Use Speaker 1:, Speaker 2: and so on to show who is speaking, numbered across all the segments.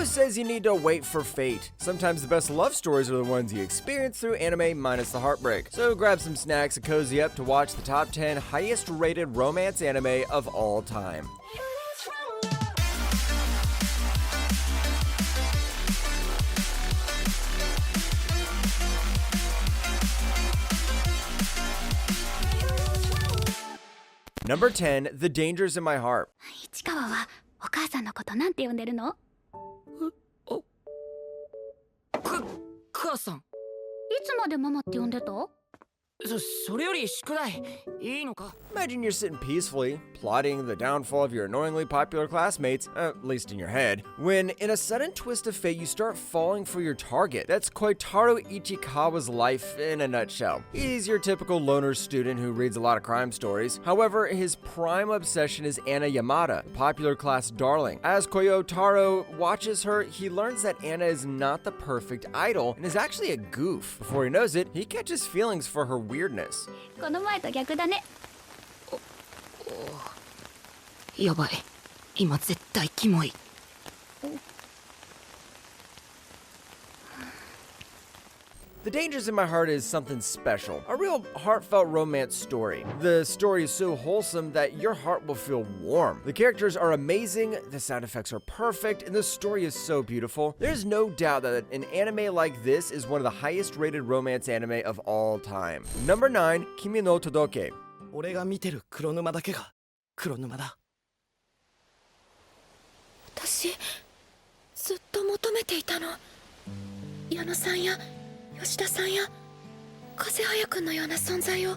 Speaker 1: Who says you need to wait for fate? Sometimes the best love stories are the ones you experience through anime minus the heartbreak. So grab some snacks and cozy up to watch the top 10 highest rated romance anime of all time. Number 10, The Dangers in My Heart.
Speaker 2: 市川はお母さんのことなんて呼んでるの？
Speaker 3: 母さん。
Speaker 2: いつまでママって呼んでた？
Speaker 3: それより宿題いいのか？
Speaker 1: Imagine you're sitting peacefully, plotting the downfall of your annoyingly popular classmates, at least in your head, when in a sudden twist of fate you start falling for your target. That's Koitaro Ichikawa's life in a nutshell. He's your typical loner student who reads a lot of crime stories. However, his prime obsession is Anna Yamada, the popular class darling. As Koyotaro watches her, he learns that Anna is not the perfect idol and is actually a goof. Before he knows it, he catches feelings for her weirdness.
Speaker 2: この前と逆だね。
Speaker 3: やばい。今絶対キモい。
Speaker 1: The Dangers in My Heart is something special, a real heartfelt romance story. The story is so wholesome that your heart will feel warm. The characters are amazing, the sound effects are perfect, and the story is so beautiful. There's no doubt that an anime like this is one of the highest rated romance anime of all time. Number 9, Kimi no Todoke.
Speaker 4: 俺が見てる黒沼だけが黒沼だ。
Speaker 5: 私ずっと求めていたの。矢野さんや吉田さんや風早くんのような存在を。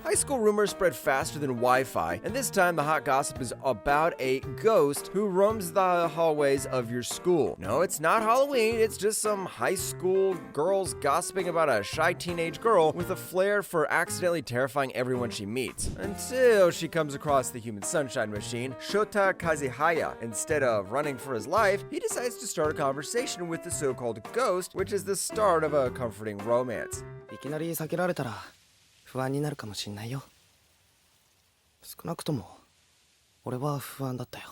Speaker 1: High school rumors spread faster than Wi-Fi, and this time the hot gossip is about a ghost who roams the hallways of your school. No, it's not Halloween, it's just some high school girls gossiping about a shy teenage girl with a flair for accidentally terrifying everyone she meets. Until she comes across the human sunshine machine, Shota Kazehaya. Instead of running for his life, he decides to start a conversation with the so-called ghost, which is the start of a comforting romance.
Speaker 4: いきなり避けられたら不安になるかもしんないよ。少なくとも俺は不安だったよ。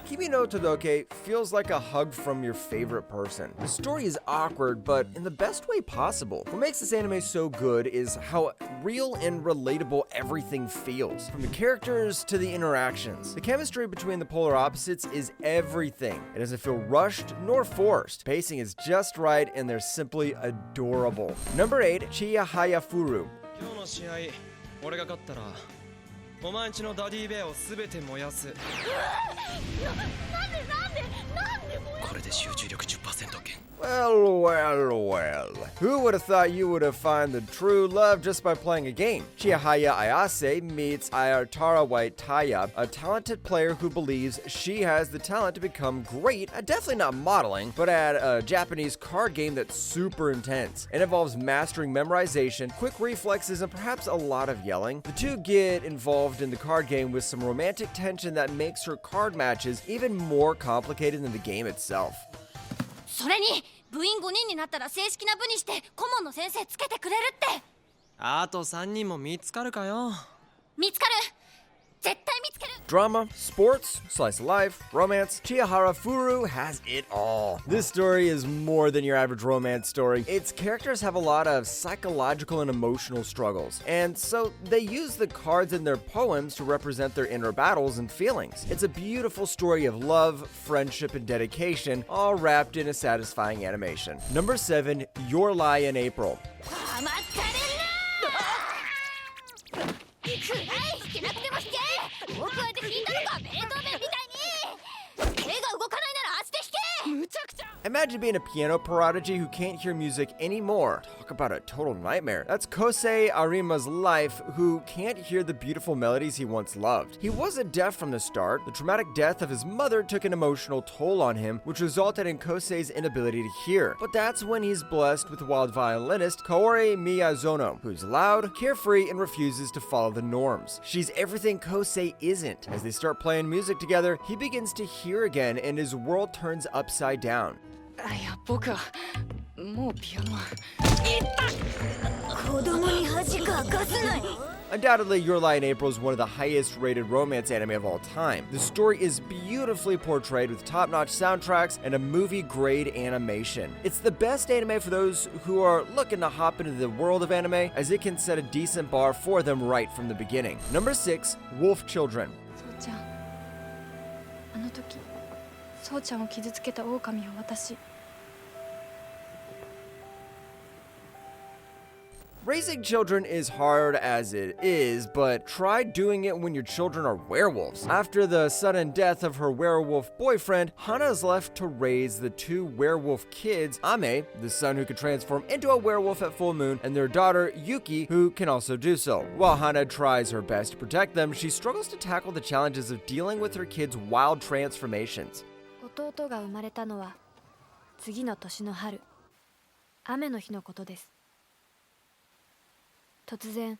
Speaker 1: Kimi no Todoke feels like a hug from your favorite person. The story is awkward, but in the best way possible. What makes this anime so good is how real and relatable everything feels. From the characters to the interactions. The chemistry between the polar opposites is everything. It doesn't feel rushed nor forced. Pacing is just right and they're simply adorable. Number 8, Chiya Hayafuru.
Speaker 6: 今日の試合俺が勝ったらお前んちのダディベアを全て燃やす。これで集中力 10% 減。
Speaker 1: Well, well, well. Who would have thought you would have found the true love just by playing a game? Chihaya Ayase meets Ayatara White Taya, a talented player who believes she has the talent to become great at definitely not modeling, but at a Japanese card game that's super intense. It involves mastering memorization, quick reflexes, and perhaps a lot of yelling. The two get involved in the card game with some romantic tension that makes her card matches even more complicated than the game itself.
Speaker 2: それに部員5人になったら正式な部にして顧問の先生つけてくれるって。
Speaker 6: あと3人も見つかるかよ。
Speaker 2: 見つかる。絶対見つける。
Speaker 1: Drama, sports, slice of life, romance, Chihara Furu has it all. This story is more than your average romance story. Its characters have a lot of psychological and emotional struggles, and so they use the cards in their poems to represent their inner battles and feelings. It's a beautiful story of love, friendship, and dedication, all wrapped in a satisfying animation. Number 7, Your Lie in April.
Speaker 2: 甘ったれんな。くらい弾けなくても弾け。こう加えて弾いたのかベートーベンみたいに。手が動かないなら足で弾け。むちゃくちゃ。
Speaker 1: Imagine being a piano prodigy who can't hear music anymore. Talk about a total nightmare. That's Kosei Arima's life, who can't hear the beautiful melodies he once loved. He wasn't deaf from the start. The traumatic death of his mother took an emotional toll on him, which resulted in Kosei's inability to hear. But that's when he's blessed with the wild violinist Kaori Miyazono, who's loud, carefree, and refuses to follow the norms. She's everything Kosei isn't. As they start playing music together, he begins to hear again and his world turns upside down.
Speaker 3: いや僕はもうピアノは。
Speaker 2: 子供に恥かかすなよ。
Speaker 1: Undoubtedly, Your Lie in April is one of the highest rated romance anime of all time. The story is beautifully portrayed with top-notch soundtracks and a movie-grade animation. It's the best anime for those who are looking to hop into the world of anime, as it can set a decent bar for them right from the beginning. Number 6, Wolf Children.
Speaker 5: そうちゃんあの時そうちゃんを傷つけた狼は私
Speaker 1: Raising children is hard as it is, but try doing it when your children are werewolves. After the sudden death of her werewolf boyfriend, Hana is left to raise the 2 werewolf kids, Ame, the son who can transform into a werewolf at full moon, and their daughter, Yuki, who can also do so. While Hana tries her best to protect them, she struggles to tackle the challenges of dealing with her kids' wild transformations.
Speaker 5: 弟が生まれたのは次の年の春雨の日のことです突然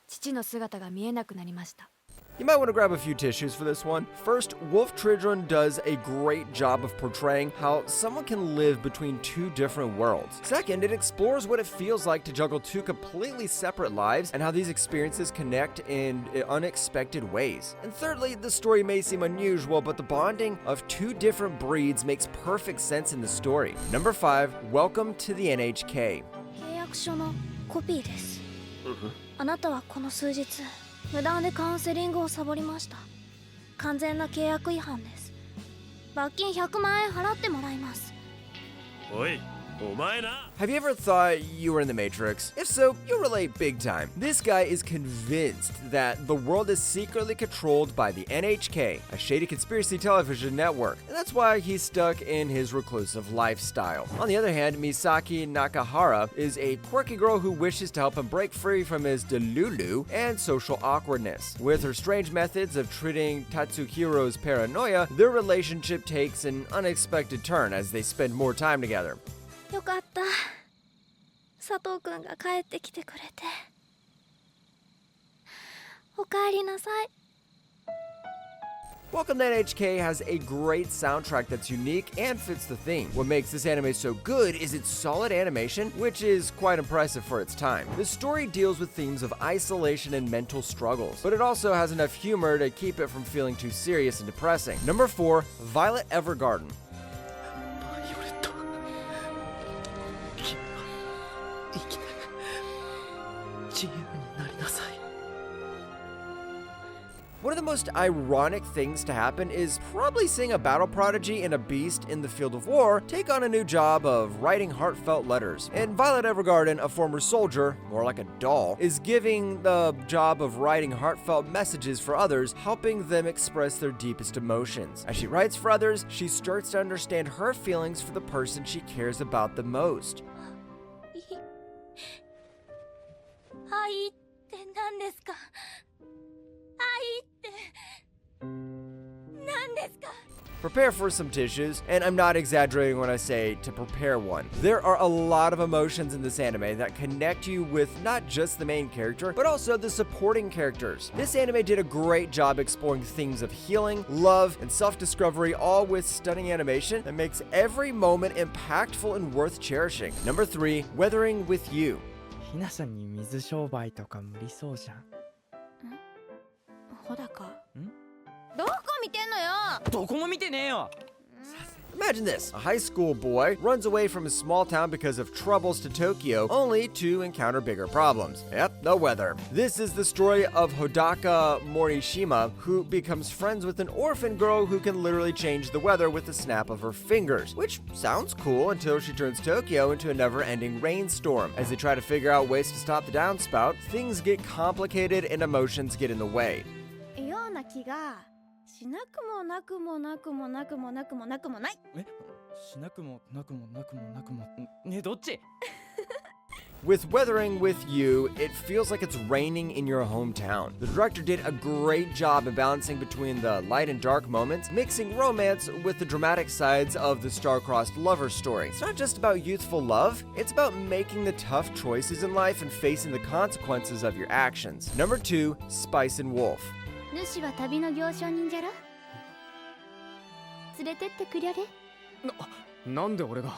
Speaker 5: 父の姿が見えなくなりました
Speaker 1: You might want to grab a few tissues for this one. First, Wolf Children does a great job of portraying how someone can live between 2 different worlds. Second, it explores what it feels like to juggle 2 completely separate lives and how these experiences connect in unexpected ways. And thirdly, the story may seem unusual, but the bonding of 2 different breeds makes perfect sense in the story. Number 5, Welcome to the NHK.
Speaker 5: 契約書のコピーです、あなたはこの数日無断でカウンセリングをサボりました完全な契約違反です罰金100万円払ってもらいます
Speaker 1: Have you ever thought you were in the Matrix? If so, you'll relate big time. This guy is convinced that the world is secretly controlled by the NHK, a shady conspiracy television network, and that's why he's stuck in his reclusive lifestyle. On the other hand, Misaki Nakahara is a quirky girl who wishes to help him break free from his delulu and social awkwardness. With her strange methods of treating Tatsuhiro's paranoia, their relationship takes an unexpected turn as they spend more time together.
Speaker 5: よかった佐藤くんが帰ってきてくれておかえりなさい
Speaker 1: Welcome to NHK has a great soundtrack that's unique and fits the theme. What makes this anime so good is its solid animation, which is quite impressive for its time. The story deals with themes of isolation and mental struggles, but it also has enough humor to keep it from feeling too serious and depressing. Number 4, Violet Evergarden. One of the most ironic things to happen is probably seeing a battle prodigy and a beast in the field of war take on a new job of writing heartfelt letters. And Violet Evergarden, a former soldier, more like a doll, is giving the job of writing heartfelt messages for others, helping them express their deepest emotions. As she writes for others, she starts to understand her feelings for the person she cares about the most.
Speaker 2: 愛って何ですか愛って何ですか
Speaker 1: Prepare for some tissues, and I'm not exaggerating when I say to prepare one. There are a lot of emotions in this anime that connect you with not just the main character, but also the supporting characters. This anime did a great job exploring themes of healing, love, and self-discovery, all with stunning animation that makes every moment impactful and worth cherishing. Number 3, Weathering with You.
Speaker 7: ひなさんに水商売とか無理そうじゃん。
Speaker 5: ほだかどこ見てんのよ
Speaker 7: どこも見てねえよ
Speaker 1: Imagine this. A high school boy runs away from his small town because of troubles to Tokyo, only to encounter bigger problems. Yep, the weather. This is the story of Hodaka Morishima, who becomes friends with an orphan girl who can literally change the weather with the snap of her fingers, which sounds cool until she turns Tokyo into a never-ending rainstorm. As they try to figure out ways to stop the downspout, things get complicated and emotions get in the way.
Speaker 5: ような気がしなくもなくもなくもなくもなくもなくもない
Speaker 7: えしなくもなくもなくもなくもねえどっち
Speaker 1: With Weathering with You, it feels like it's raining in your hometown. The director did a great job in balancing between the light and dark moments, mixing romance with the dramatic sides of the star-crossed lover story. It's not just about youthful love, it's about making the tough choices in life and facing the consequences of your actions. Number 2, Spice and Wolf.
Speaker 2: 主は旅の行商人じゃろ連れてってくりゃれ
Speaker 7: なんで俺が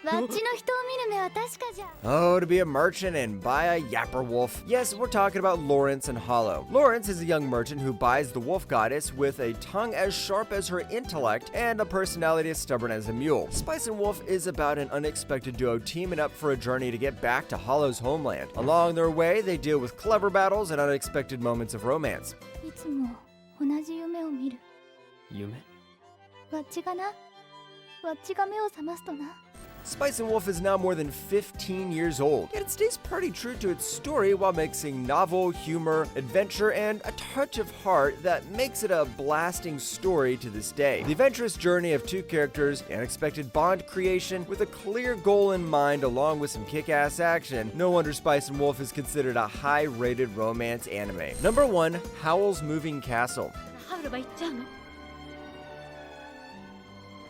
Speaker 2: バッチの人を見る目は確かじゃ。
Speaker 1: Oh, to be a merchant and buy a yapper wolf. Yes, we're talking about Lawrence and Hollow. Lawrence is a young merchant who buys the wolf goddess with a tongue as sharp as her intellect and a personality as stubborn as a mule. Spice and Wolf is about an unexpected duo teaming up for a journey to get back to Hollow's homeland. Along their way, they deal with clever battles and unexpected moments of romance.
Speaker 2: いつも同じ夢を見る。
Speaker 4: 夢？
Speaker 2: バッチがな。バッチが目を覚ますとな。
Speaker 1: Spice and Wolf is now more than 15 years old, yet it stays pretty true to its story while mixing novel, humor, adventure, and a touch of heart that makes it a blasting story to this day. The adventurous journey of two characters, the unexpected bond creation, with a clear goal in mind along with some kick-ass action, no wonder Spice and Wolf is considered a high-rated romance anime. Number 1, Howl's Moving Castle.
Speaker 8: ハウルは行っちゃうの？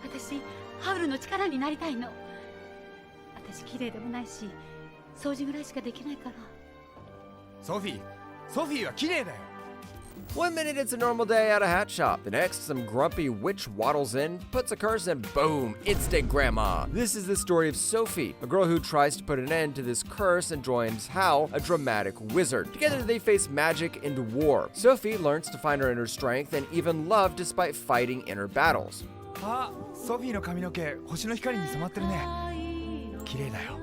Speaker 8: 私ハウルの力になりたいの。私綺麗でもないし掃除ぐらいしかできないから。
Speaker 9: ソフィーは綺麗だよ。
Speaker 1: One minute it's a normal day at a hat shop. The next, some grumpy witch waddles in, puts a curse, and boom, instant grandma. This is the story of Sophie, a girl who tries to put an end to this curse and joins Hal, a dramatic wizard. Together they face magic and war. Sophie learns to find her inner strength and even love despite fighting inner battles.
Speaker 9: あ、ソフィーの髪の毛星の光に染まってるね。綺麗だよ。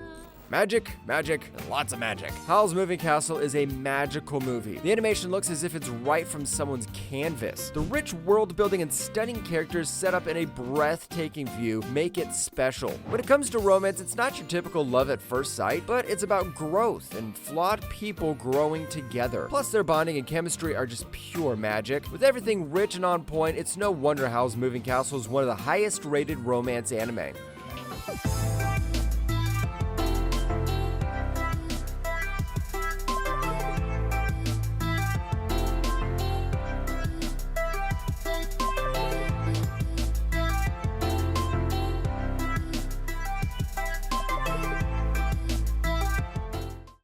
Speaker 1: Magic, magic, and lots of magic. Howl's Moving Castle is a magical movie. The animation looks as if it's right from someone's canvas. The rich world building and stunning characters set up in a breathtaking view make it special. When it comes to romance, it's not your typical love at first sight, but it's about growth and flawed people growing together. Plus, their bonding and chemistry are just pure magic. With everything rich and on point, it's no wonder Howl's Moving Castle is one of the highest rated romance anime.